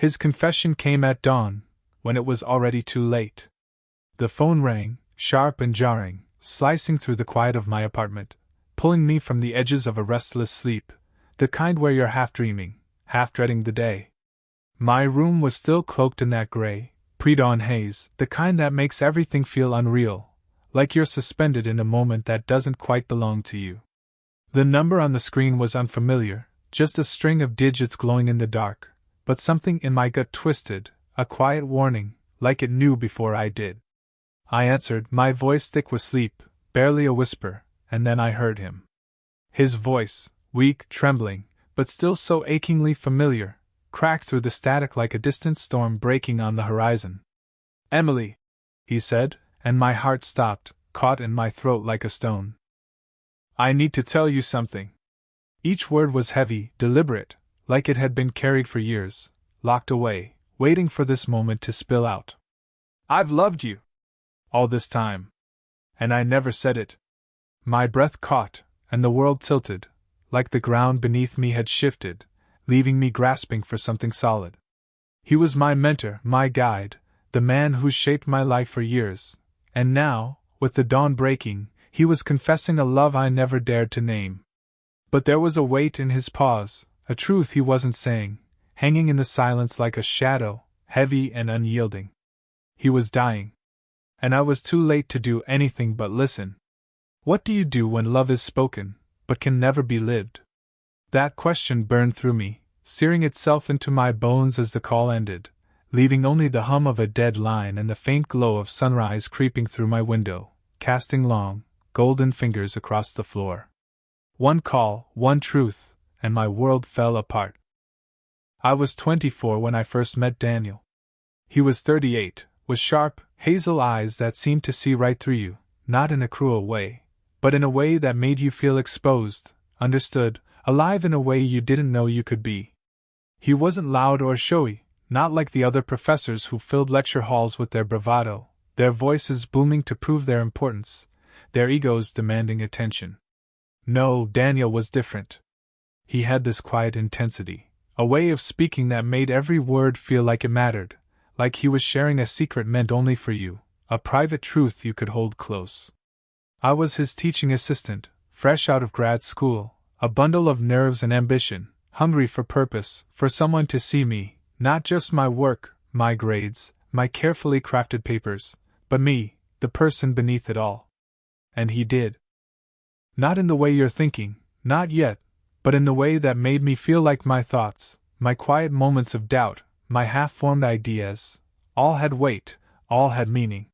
His confession came at dawn, when it was already too late. The phone rang, sharp and jarring, slicing through the quiet of my apartment, pulling me from the edges of a restless sleep, the kind where you're half dreaming, half dreading the day. My room was still cloaked in that gray, pre-dawn haze, the kind that makes everything feel unreal, like you're suspended in a moment that doesn't quite belong to you. The number on the screen was unfamiliar, just a string of digits glowing in the dark, but something in my gut twisted, a quiet warning, like it knew before I did. I answered, my voice thick with sleep, barely a whisper, and then I heard him. His voice, weak, trembling, but still so achingly familiar, cracked through the static like a distant storm breaking on the horizon. "Emily," he said, and my heart stopped, caught in my throat like a stone. "I need to tell you something." Each word was heavy, deliberate, like it had been carried for years, locked away, waiting for this moment to spill out. "I've loved you all this time. And I never said it." My breath caught, and the world tilted, like the ground beneath me had shifted, leaving me grasping for something solid. He was my mentor, my guide, the man who shaped my life for years, and now, with the dawn breaking, he was confessing a love I never dared to name. But there was a weight in his pause, a truth he wasn't saying, hanging in the silence like a shadow, heavy and unyielding. He was dying. And I was too late to do anything but listen. What do you do when love is spoken, but can never be lived? That question burned through me, searing itself into my bones as the call ended, leaving only the hum of a dead line and the faint glow of sunrise creeping through my window, casting long, golden fingers across the floor. One call, one truth, and my world fell apart. I was 24 when I first met Daniel. He was 38, with sharp, hazel eyes that seemed to see right through you, not in a cruel way, but in a way that made you feel exposed, understood, alive in a way you didn't know you could be. He wasn't loud or showy, not like the other professors who filled lecture halls with their bravado, their voices booming to prove their importance, their egos demanding attention. No, Daniel was different. He had this quiet intensity, a way of speaking that made every word feel like it mattered, like he was sharing a secret meant only for you, a private truth you could hold close. I was his teaching assistant, fresh out of grad school, a bundle of nerves and ambition, hungry for purpose, for someone to see me, not just my work, my grades, my carefully crafted papers, but me, the person beneath it all. And he did. Not in the way you're thinking, not yet, but in the way that made me feel like my thoughts, my quiet moments of doubt, my half-formed ideas, all had weight, all had meaning.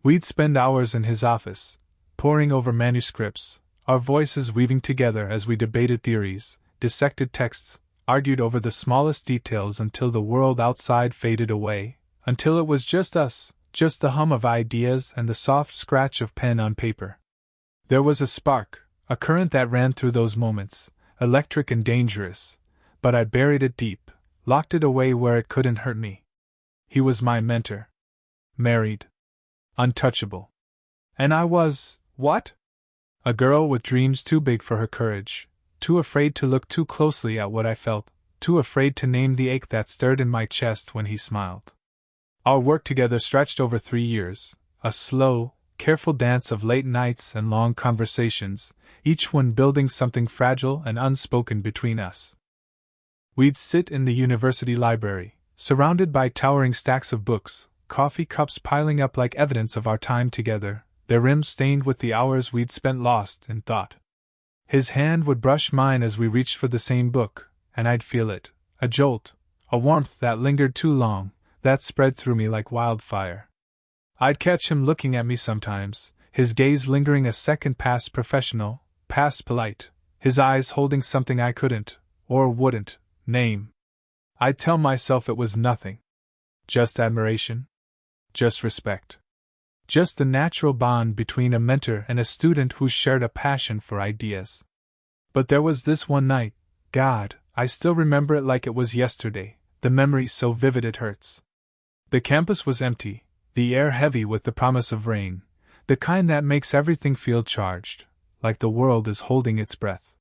We'd spend hours in his office, poring over manuscripts, our voices weaving together as we debated theories, dissected texts, argued over the smallest details until the world outside faded away, until it was just us, just the hum of ideas and the soft scratch of pen on paper. There was a spark, a current that ran through those moments, electric and dangerous, but I buried it deep, locked it away where it couldn't hurt me. He was my mentor. Married. Untouchable. And I was, what? A girl with dreams too big for her courage, too afraid to look too closely at what I felt, too afraid to name the ache that stirred in my chest when he smiled. Our work together stretched over 3 years, a slow, careful dance of late nights and long conversations, each one building something fragile and unspoken between us. We'd sit in the university library, surrounded by towering stacks of books, coffee cups piling up like evidence of our time together, their rims stained with the hours we'd spent lost in thought. His hand would brush mine as we reached for the same book, and I'd feel it, a jolt, a warmth that lingered too long, that spread through me like wildfire. I'd catch him looking at me sometimes, his gaze lingering a second past professional, past polite, his eyes holding something I couldn't, or wouldn't, name. I'd tell myself it was nothing. Just admiration. Just respect. Just the natural bond between a mentor and a student who shared a passion for ideas. But there was this one night, God, I still remember it like it was yesterday, the memory so vivid it hurts. The campus was empty, the air heavy with the promise of rain, the kind that makes everything feel charged, like the world is holding its breath.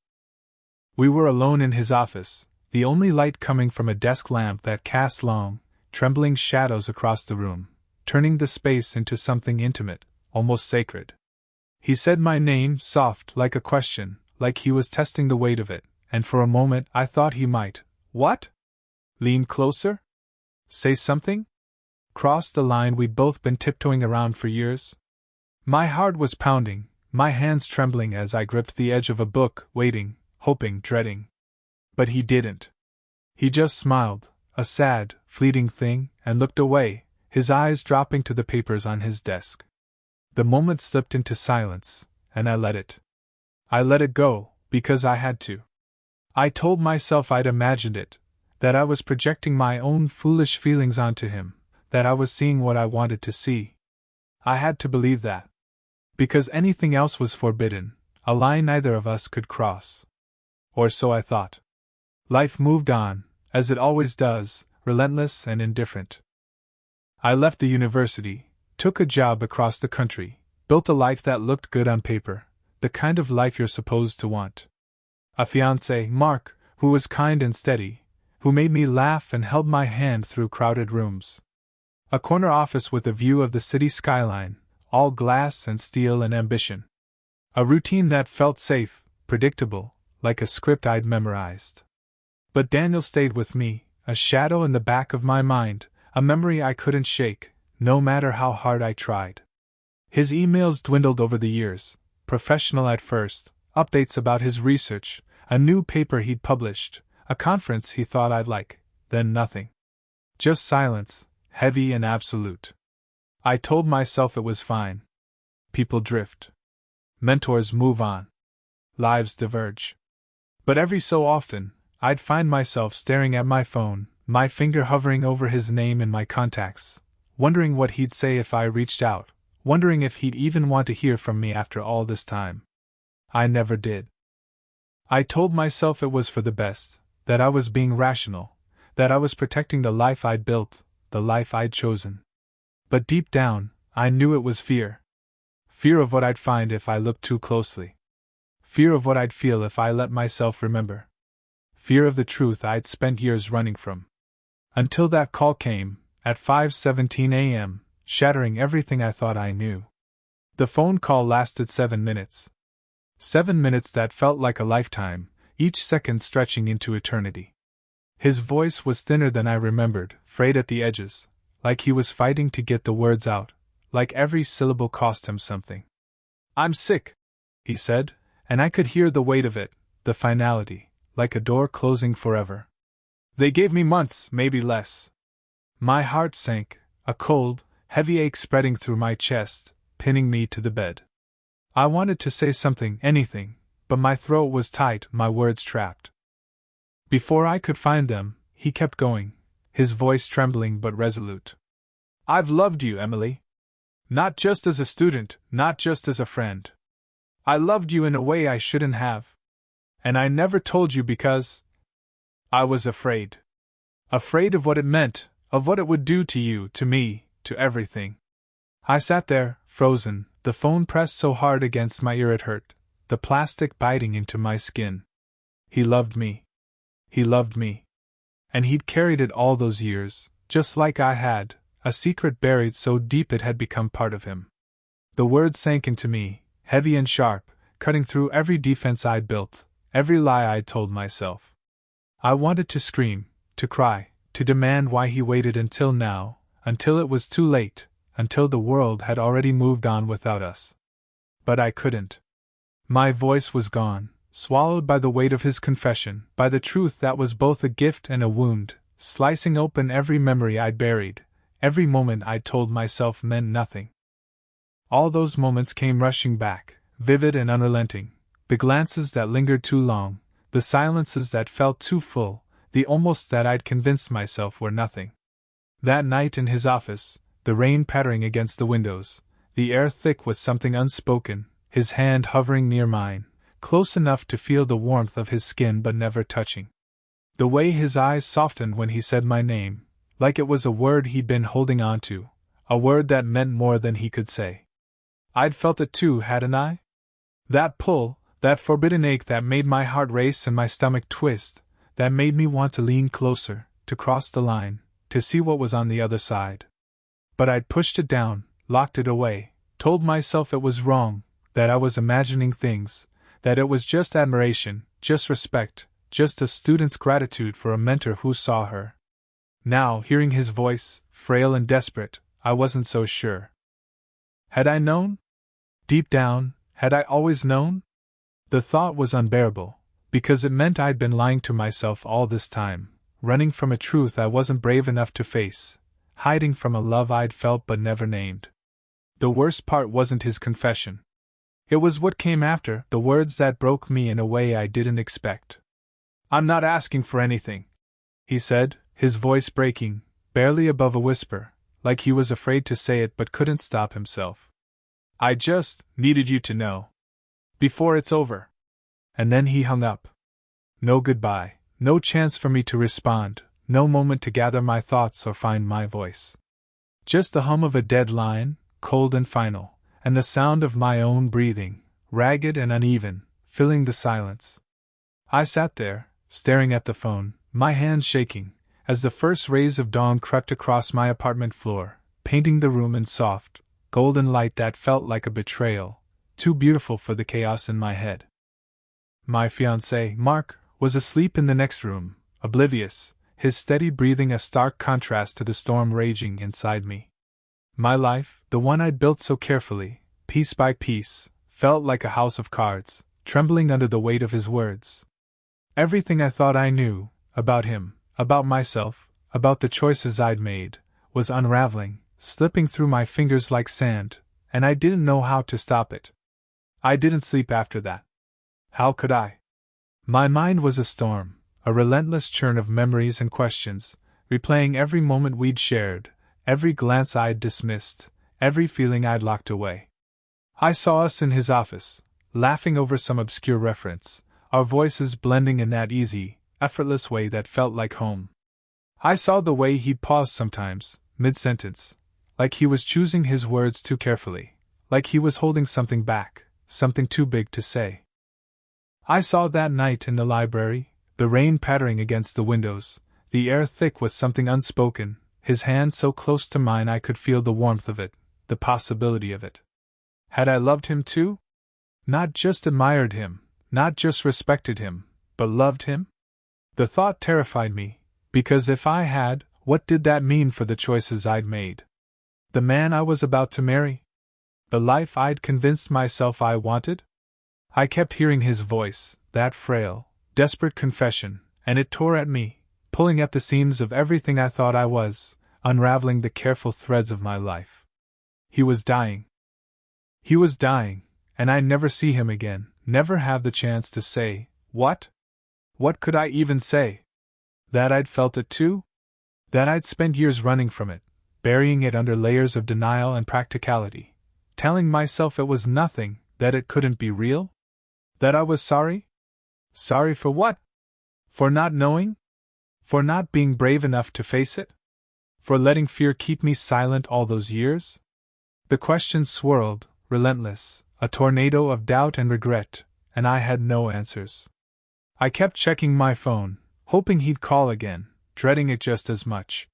We were alone in his office, the only light coming from a desk lamp that cast long, trembling shadows across the room, turning the space into something intimate, almost sacred. He said my name, soft, like a question, like he was testing the weight of it, and for a moment I thought he might. What? Lean closer? Say something? Cross the line we'd both been tiptoeing around for years? My heart was pounding, my hands trembling as I gripped the edge of a book, waiting, hoping, dreading. But he didn't. He just smiled, a sad, fleeting thing, and looked away, his eyes dropping to the papers on his desk. The moment slipped into silence, and I let it. I let it go, because I had to. I told myself I'd imagined it, that I was projecting my own foolish feelings onto him, that I was seeing what I wanted to see. I had to believe that. Because anything else was forbidden, a line neither of us could cross. Or so I thought. Life moved on, as it always does, relentless and indifferent. I left the university, took a job across the country, built a life that looked good on paper, the kind of life you're supposed to want. A fiancé, Mark, who was kind and steady, who made me laugh and held my hand through crowded rooms. A corner office with a view of the city skyline, all glass and steel and ambition. A routine that felt safe, predictable, like a script I'd memorized. But Daniel stayed with me, a shadow in the back of my mind, a memory I couldn't shake, no matter how hard I tried. His emails dwindled over the years, professional at first, updates about his research, a new paper he'd published, a conference he thought I'd like, then nothing. Just silence, heavy and absolute. I told myself it was fine. People drift. Mentors move on. Lives diverge. But every so often, I'd find myself staring at my phone, my finger hovering over his name in my contacts, wondering what he'd say if I reached out, wondering if he'd even want to hear from me after all this time. I never did. I told myself it was for the best, that I was being rational, that I was protecting the life I'd built, the life I'd chosen. But deep down, I knew it was fear. Fear of what I'd find if I looked too closely. Fear of what I'd feel if I let myself remember. Fear of the truth I'd spent years running from. Until that call came, at 5:17 a.m., shattering everything I thought I knew. The phone call lasted 7 minutes. 7 minutes that felt like a lifetime, each second stretching into eternity. His voice was thinner than I remembered, frayed at the edges, like he was fighting to get the words out, like every syllable cost him something. "I'm sick," he said, and I could hear the weight of it, the finality, like a door closing forever. "They gave me months, maybe less." My heart sank, a cold, heavy ache spreading through my chest, pinning me to the bed. I wanted to say something, anything, but my throat was tight, my words trapped. Before I could find them, he kept going, his voice trembling but resolute. "I've loved you, Emily. Not just as a student, not just as a friend. I loved you in a way I shouldn't have. And I never told you because I was afraid. Afraid of what it meant, of what it would do to you, to me, to everything." I sat there, frozen, the phone pressed so hard against my ear it hurt, the plastic biting into my skin. He loved me. He loved me. And he'd carried it all those years, just like I had, a secret buried so deep it had become part of him. The words sank into me, heavy and sharp, cutting through every defense I'd built, every lie I'd told myself. I wanted to scream, to cry, to demand why he waited until now, until it was too late, until the world had already moved on without us. But I couldn't. My voice was gone, swallowed by the weight of his confession, by the truth that was both a gift and a wound, slicing open every memory I'd buried, every moment I'd told myself meant nothing. All those moments came rushing back, vivid and unrelenting, the glances that lingered too long, the silences that felt too full, the almost that I'd convinced myself were nothing. That night in his office, the rain pattering against the windows, the air thick with something unspoken, his hand hovering near mine, close enough to feel the warmth of his skin but never touching. The way his eyes softened when he said my name, like it was a word he'd been holding on to, a word that meant more than he could say. I'd felt it too, hadn't I? That pull, that forbidden ache that made my heart race and my stomach twist, that made me want to lean closer, to cross the line, to see what was on the other side. But I'd pushed it down, locked it away, told myself it was wrong, that I was imagining things, that it was just admiration, just respect, just a student's gratitude for a mentor who saw her. Now, hearing his voice, frail and desperate, I wasn't so sure. Had I known? Deep down, had I always known? The thought was unbearable, because it meant I'd been lying to myself all this time, running from a truth I wasn't brave enough to face, hiding from a love I'd felt but never named. The worst part wasn't his confession. It was what came after, the words that broke me in a way I didn't expect. "I'm not asking for anything," he said, his voice breaking, barely above a whisper, like he was afraid to say it but couldn't stop himself. "I just needed you to know. Before it's over." And then he hung up. No goodbye, no chance for me to respond, no moment to gather my thoughts or find my voice. Just the hum of a dead line, cold and final, and the sound of my own breathing, ragged and uneven, filling the silence. I sat there, staring at the phone, my hands shaking, as the first rays of dawn crept across my apartment floor, painting the room in soft, golden light that felt like a betrayal, too beautiful for the chaos in my head. My fiancé, Mark, was asleep in the next room, oblivious, his steady breathing a stark contrast to the storm raging inside me. My life, the one I'd built so carefully, piece by piece, felt like a house of cards, trembling under the weight of his words. Everything I thought I knew, about him, about myself, about the choices I'd made, was unraveling, slipping through my fingers like sand, and I didn't know how to stop it. I didn't sleep after that. How could I? My mind was a storm, a relentless churn of memories and questions, replaying every moment we'd shared, every glance I'd dismissed, every feeling I'd locked away. I saw us in his office, laughing over some obscure reference, our voices blending in that easy, effortless way that felt like home. I saw the way he'd pause sometimes, mid-sentence, like he was choosing his words too carefully, like he was holding something back, something too big to say. I saw that night in the library, the rain pattering against the windows, the air thick with something unspoken, his hand so close to mine I could feel the warmth of it, the possibility of it. Had I loved him too? Not just admired him, not just respected him, but loved him? The thought terrified me, because if I had, what did that mean for the choices I'd made? The man I was about to marry? The life I'd convinced myself I wanted? I kept hearing his voice, that frail, desperate confession, and it tore at me, pulling at the seams of everything I thought I was, unraveling the careful threads of my life. He was dying. He was dying, and I'd never see him again, never have the chance to say, what? What could I even say? That I'd felt it too? That I'd spent years running from it, burying it under layers of denial and practicality, telling myself it was nothing, that it couldn't be real? That I was sorry? Sorry for what? For not knowing? For not being brave enough to face it? For letting fear keep me silent all those years? The questions swirled, relentless, a tornado of doubt and regret, and I had no answers. I kept checking my phone, hoping he'd call again, dreading it just as much.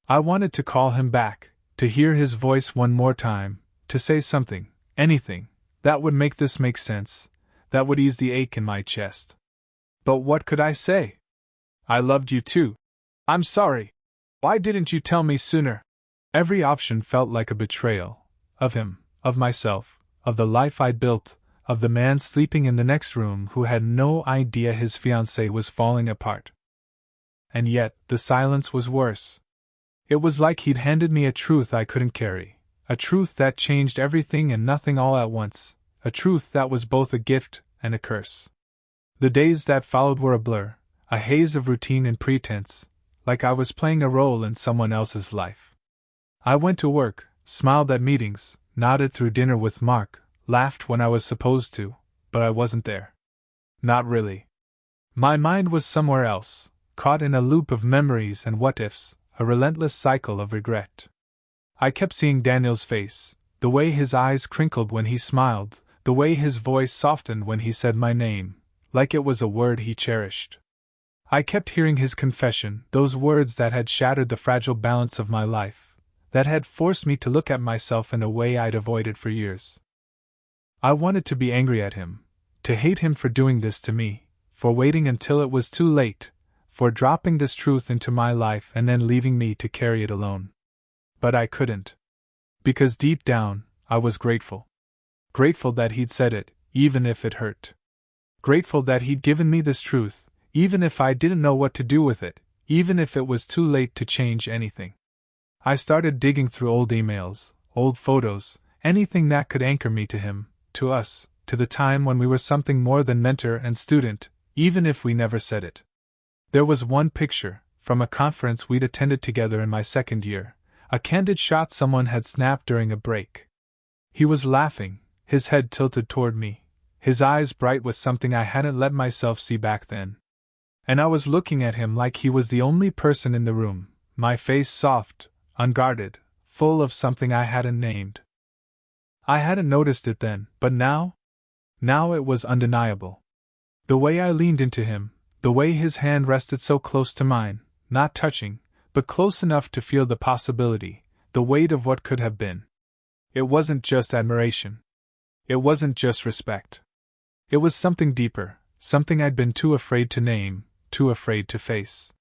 I wanted to call him back, to hear his voice one more time, to say something, anything, that would make this make sense, that would ease the ache in my chest. But what could I say? I loved you too. I'm sorry. Why didn't you tell me sooner? Every option felt like a betrayal. Of him, of myself, of the life I'd built, of the man sleeping in the next room who had no idea his fiancée was falling apart. And yet, the silence was worse. It was like he'd handed me a truth I couldn't carry, a truth that changed everything and nothing all at once, a truth that was both a gift and a curse. The days that followed were a blur, a haze of routine and pretense, like I was playing a role in someone else's life. I went to work, smiled at meetings, nodded through dinner with Mark, laughed when I was supposed to, but I wasn't there. Not really. My mind was somewhere else, caught in a loop of memories and what-ifs, a relentless cycle of regret. I kept seeing Daniel's face, the way his eyes crinkled when he smiled, the way his voice softened when he said my name, like it was a word he cherished. I kept hearing his confession, those words that had shattered the fragile balance of my life, that had forced me to look at myself in a way I'd avoided for years. I wanted to be angry at him, to hate him for doing this to me, for waiting until it was too late, for dropping this truth into my life and then leaving me to carry it alone. But I couldn't. Because deep down, I was grateful. Grateful that he'd said it, even if it hurt. Grateful that he'd given me this truth, even if I didn't know what to do with it, even if it was too late to change anything. I started digging through old emails, old photos, anything that could anchor me to him, to us, to the time when we were something more than mentor and student, even if we never said it. There was one picture, from a conference we'd attended together in my second year, a candid shot someone had snapped during a break. He was laughing, his head tilted toward me, his eyes bright with something I hadn't let myself see back then. And I was looking at him like he was the only person in the room, my face soft, unguarded, full of something I hadn't named. I hadn't noticed it then, but now? Now it was undeniable. The way I leaned into him, the way his hand rested so close to mine, not touching, but close enough to feel the possibility, the weight of what could have been. It wasn't just admiration. It wasn't just respect. It was something deeper, something I'd been too afraid to name, too afraid to face.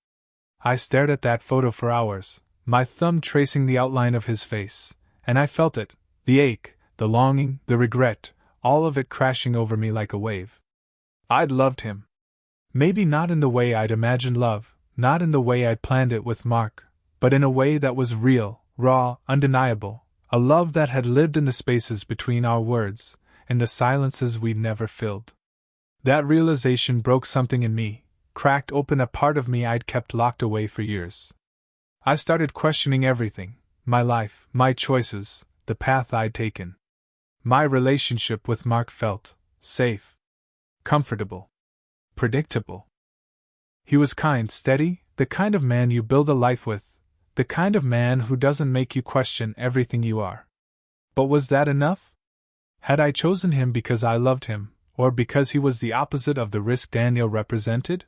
I stared at that photo for hours, my thumb tracing the outline of his face, and I felt it, the ache, the longing, the regret, all of it crashing over me like a wave. I'd loved him. Maybe not in the way I'd imagined love, not in the way I'd planned it with Mark, but in a way that was real, raw, undeniable, a love that had lived in the spaces between our words, in the silences we'd never filled. That realization broke something in me, cracked open a part of me I'd kept locked away for years. I started questioning everything, my life, my choices, the path I'd taken. My relationship with Mark felt safe, comfortable, predictable. He was kind, steady, the kind of man you build a life with, the kind of man who doesn't make you question everything you are. But was that enough? Had I chosen him because I loved him, or because he was the opposite of the risk Daniel represented?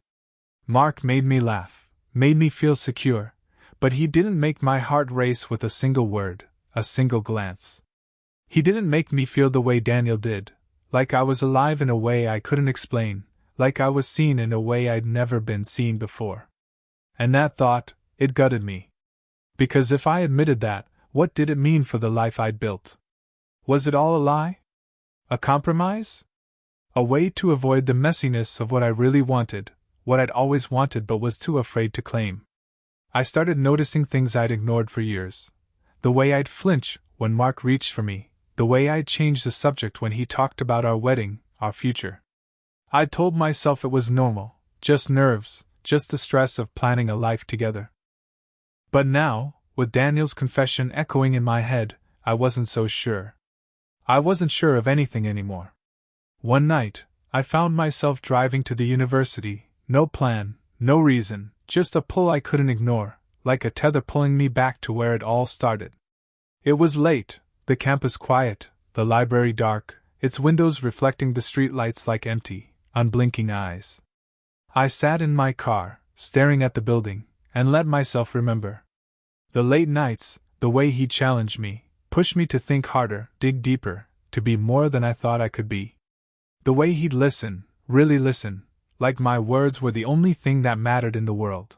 Mark made me laugh, made me feel secure, but he didn't make my heart race with a single word, a single glance. He didn't make me feel the way Daniel did, like I was alive in a way I couldn't explain, like I was seen in a way I'd never been seen before. And that thought, it gutted me. Because if I admitted that, what did it mean for the life I'd built? Was it all a lie? A compromise? A way to avoid the messiness of what I really wanted, what I'd always wanted but was too afraid to claim. I started noticing things I'd ignored for years. The way I'd flinch when Mark reached for me, the way I'd change the subject when he talked about our wedding, our future. I'd told myself it was normal, just nerves, just the stress of planning a life together. But now, with Daniel's confession echoing in my head, I wasn't so sure. I wasn't sure of anything anymore. One night, I found myself driving to the university, no plan, no reason, just a pull I couldn't ignore, like a tether pulling me back to where it all started. It was late, the campus quiet, the library dark, its windows reflecting the streetlights like empty, unblinking eyes. I sat in my car, staring at the building, and let myself remember. The late nights, the way he challenged me, pushed me to think harder, dig deeper, to be more than I thought I could be. The way he'd listen, really listen, like my words were the only thing that mattered in the world.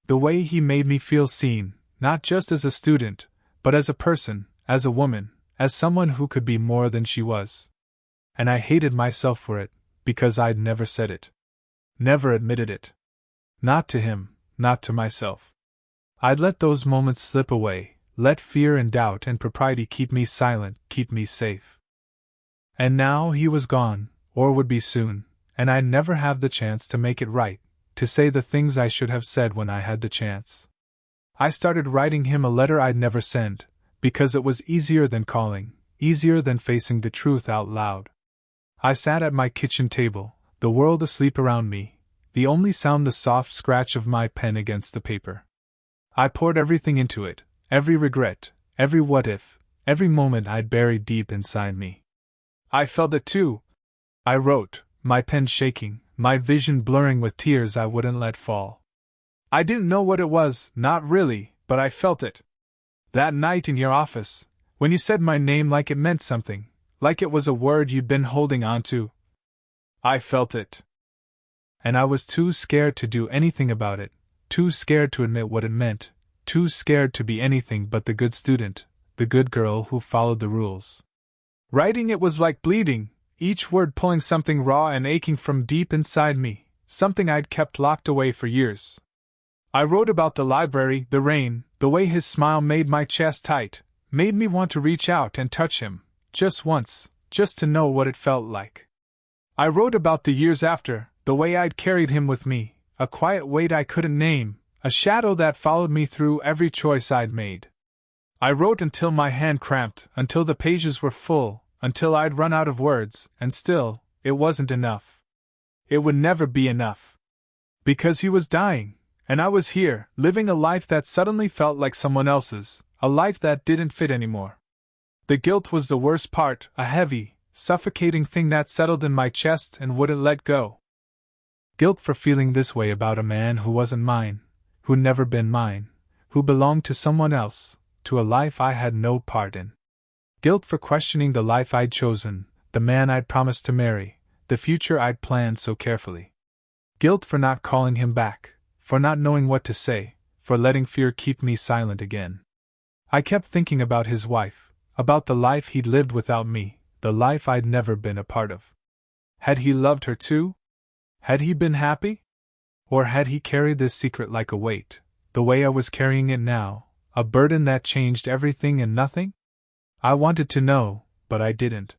The way he made me feel seen, not just as a student, but as a person, as a woman, as someone who could be more than she was. And I hated myself for it, because I'd never said it. Never admitted it. Not to him, not to myself. I'd let those moments slip away, let fear and doubt and propriety keep me silent, keep me safe. And now he was gone, or would be soon, and I'd never have the chance to make it right, to say the things I should have said when I had the chance. I started writing him a letter I'd never send, because it was easier than calling, easier than facing the truth out loud. I sat at my kitchen table, the world asleep around me, the only sound the soft scratch of my pen against the paper. I poured everything into it, every regret, every what if, every moment I'd buried deep inside me. I felt it too. I wrote, my pen shaking, my vision blurring with tears I wouldn't let fall. I didn't know what it was, not really, but I felt it. That night in your office, when you said my name like it meant something, like it was a word you'd been holding on to. I felt it. And I was too scared to do anything about it, too scared to admit what it meant, too scared to be anything but the good student, the good girl who followed the rules. Writing it was like bleeding, each word pulling something raw and aching from deep inside me, something I'd kept locked away for years. I wrote about the library, the rain, the way his smile made my chest tight, made me want to reach out and touch him, just once, just to know what it felt like. I wrote about the years after, the way I'd carried him with me, a quiet weight I couldn't name, a shadow that followed me through every choice I'd made. I wrote until my hand cramped, until the pages were full, until I'd run out of words, and still, it wasn't enough. It would never be enough. Because he was dying, and I was here, living a life that suddenly felt like someone else's, a life that didn't fit anymore. The guilt was the worst part, a heavy, suffocating thing that settled in my chest and wouldn't let go. Guilt for feeling this way about a man who wasn't mine, who'd never been mine, who belonged to someone else, to a life I had no part in. Guilt for questioning the life I'd chosen, the man I'd promised to marry, the future I'd planned so carefully. Guilt for not calling him back, for not knowing what to say, for letting fear keep me silent again. I kept thinking about his wife, about the life he'd lived without me, the life I'd never been a part of. Had he loved her too? Had he been happy? Or had he carried this secret like a weight, the way I was carrying it now, a burden that changed everything and nothing? I wanted to know, but I didn't.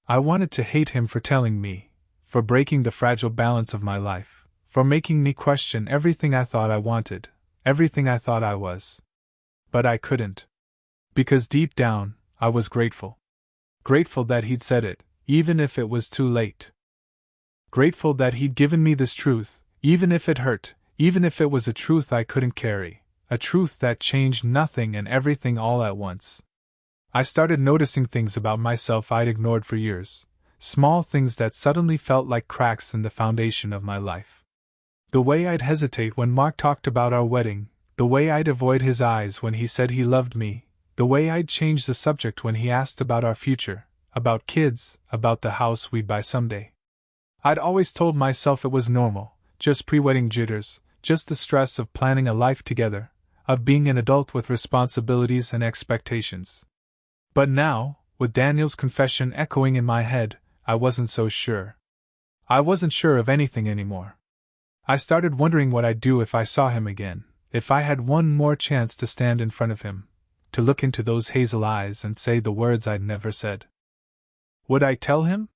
I wanted to hate him for telling me, for breaking the fragile balance of my life, for making me question everything I thought I wanted, everything I thought I was. But I couldn't. Because deep down, I was grateful. Grateful that he'd said it, even if it was too late. Grateful that he'd given me this truth, even if it hurt, even if it was a truth I couldn't carry, a truth that changed nothing and everything all at once. I started noticing things about myself I'd ignored for years, small things that suddenly felt like cracks in the foundation of my life. The way I'd hesitate when Mark talked about our wedding, the way I'd avoid his eyes when he said he loved me, the way I'd change the subject when he asked about our future, about kids, about the house we'd buy someday. I'd always told myself it was normal, just pre-wedding jitters, just the stress of planning a life together, of being an adult with responsibilities and expectations. But now, with Daniel's confession echoing in my head, I wasn't so sure. I wasn't sure of anything anymore. I started wondering what I'd do if I saw him again, if I had one more chance to stand in front of him, to look into those hazel eyes and say the words I'd never said. Would I tell him?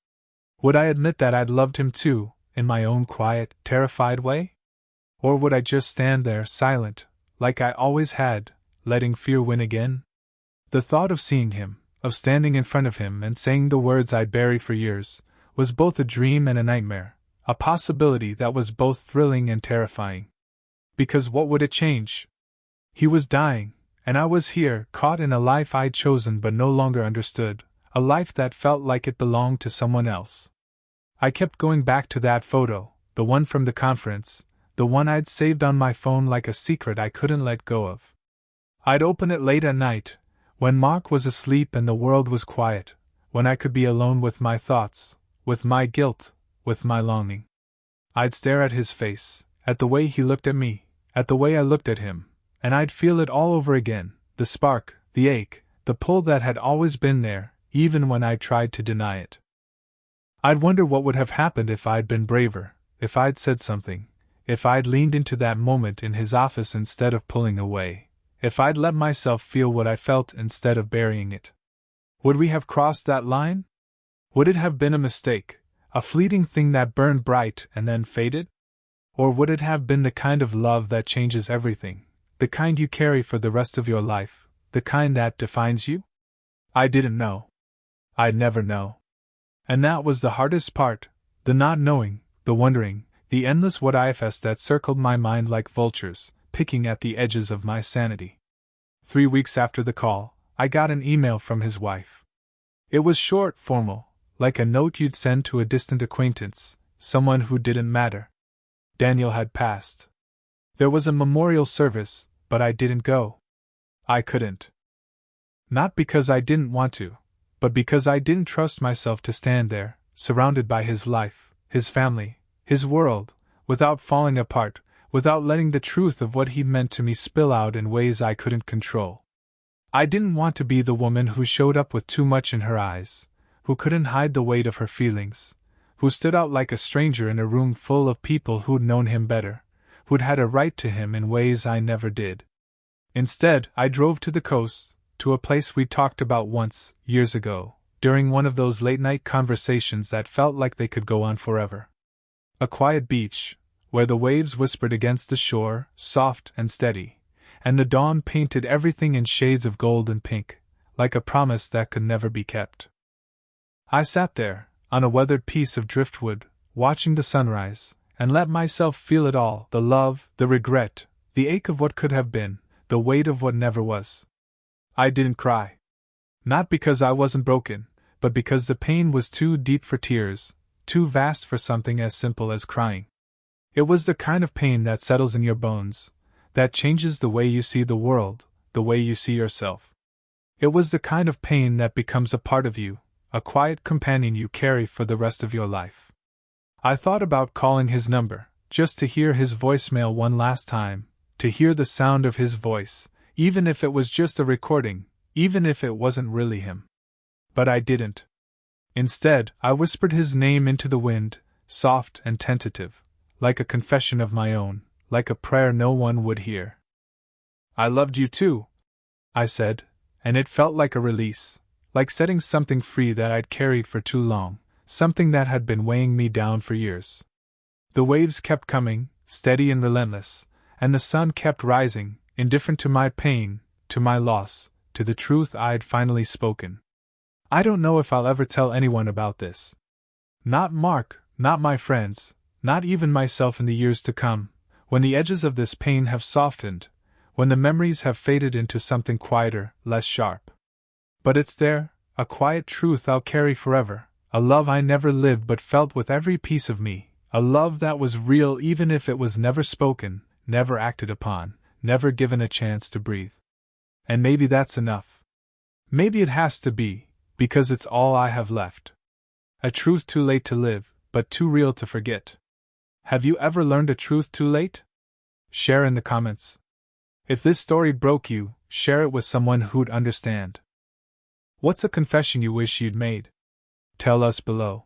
Would I admit that I'd loved him too, in my own quiet, terrified way? Or would I just stand there, silent, like I always had, letting fear win again? The thought of seeing him, of standing in front of him and saying the words I'd buried for years, was both a dream and a nightmare, a possibility that was both thrilling and terrifying. Because what would it change? He was dying, and I was here, caught in a life I'd chosen but no longer understood, a life that felt like it belonged to someone else. I kept going back to that photo, the one from the conference, the one I'd saved on my phone like a secret I couldn't let go of. I'd open it late at night, when Mark was asleep and the world was quiet, when I could be alone with my thoughts, with my guilt, with my longing. I'd stare at his face, at the way he looked at me, at the way I looked at him, and I'd feel it all over again, the spark, the ache, the pull that had always been there, even when I tried to deny it. I'd wonder what would have happened if I'd been braver, if I'd said something, if I'd leaned into that moment in his office instead of pulling away, if I'd let myself feel what I felt instead of burying it. Would we have crossed that line? Would it have been a mistake, a fleeting thing that burned bright and then faded? Or would it have been the kind of love that changes everything, the kind you carry for the rest of your life, the kind that defines you? I didn't know. I'd never know. And that was the hardest part, the not knowing, the wondering, the endless what-ifs that circled my mind like vultures, picking at the edges of my sanity. 3 weeks after the call, I got an email from his wife. It was short, formal, like a note you'd send to a distant acquaintance, someone who didn't matter. Daniel had passed. There was a memorial service, but I didn't go. I couldn't. Not because I didn't want to, but because I didn't trust myself to stand there, surrounded by his life, his family, his world, without falling apart, without letting the truth of what he meant to me spill out in ways I couldn't control. I didn't want to be the woman who showed up with too much in her eyes, who couldn't hide the weight of her feelings, who stood out like a stranger in a room full of people who'd known him better, who'd had a right to him in ways I never did. Instead, I drove to the coast, to a place we'd talked about once, years ago, during one of those late-night conversations that felt like they could go on forever. A quiet beach, where the waves whispered against the shore, soft and steady, and the dawn painted everything in shades of gold and pink, like a promise that could never be kept. I sat there, on a weathered piece of driftwood, watching the sunrise, and let myself feel it all, the love, the regret, the ache of what could have been, the weight of what never was. I didn't cry. Not because I wasn't broken, but because the pain was too deep for tears, too vast for something as simple as crying. It was the kind of pain that settles in your bones, that changes the way you see the world, the way you see yourself. It was the kind of pain that becomes a part of you, a quiet companion you carry for the rest of your life. I thought about calling his number, just to hear his voicemail one last time, to hear the sound of his voice, even if it was just a recording, even if it wasn't really him. But I didn't. Instead, I whispered his name into the wind, soft and tentative, like a confession of my own, like a prayer no one would hear. "I loved you too," I said, and it felt like a release, like setting something free that I'd carried for too long, something that had been weighing me down for years. The waves kept coming, steady and relentless, and the sun kept rising, indifferent to my pain, to my loss, to the truth I'd finally spoken. I don't know if I'll ever tell anyone about this. Not Mark, not my friends, not even myself in the years to come, when the edges of this pain have softened, when the memories have faded into something quieter, less sharp. But it's there, a quiet truth I'll carry forever, a love I never lived but felt with every piece of me, a love that was real even if it was never spoken, never acted upon, never given a chance to breathe. And maybe that's enough. Maybe it has to be, because it's all I have left. A truth too late to live, but too real to forget. Have you ever learned a truth too late? Share in the comments. If this story broke you, share it with someone who'd understand. What's a confession you wish you'd made? Tell us below.